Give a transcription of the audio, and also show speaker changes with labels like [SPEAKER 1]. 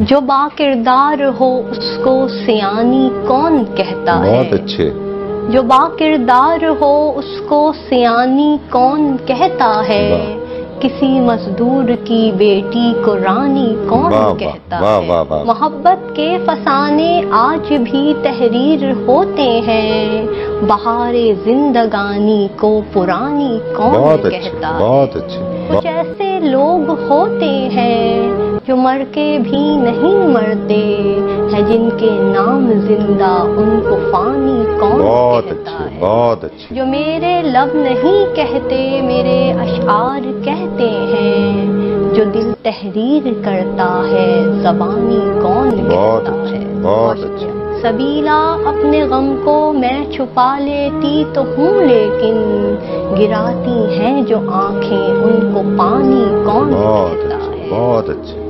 [SPEAKER 1] जो बाकिरदार हो उसको सियानी कौन कहता है।
[SPEAKER 2] बहुत अच्छे।
[SPEAKER 1] जो बाकिरदार हो उसको सियानी कौन कहता है। किसी मजदूर की बेटी को रानी कौन कहता है। मोहब्बत के फसाने आज भी तहरीर होते हैं। बहारे जिंदगानी को पुरानी कौन कहता है।
[SPEAKER 2] बहुत अच्छे।
[SPEAKER 1] कुछ ऐसे लोग होते हैं जो मर के भी नहीं मरते हैं, जिनके नाम जिंदा उनको फानी कौन कहता है।
[SPEAKER 2] बहुत अच्छे।
[SPEAKER 1] जो मेरे लब नहीं कहते मेरे अशआर कहते हैं, जो दिल तहरीर करता है ज़बानी कौन कहता है।
[SPEAKER 2] बहुत अच्छे।
[SPEAKER 1] सबीला अपने गम को मैं छुपा लेती तो हूँ, लेकिन गिराती हैं जो आंखें उनको पानी कौन कहता है।
[SPEAKER 2] बहुत अच्छे।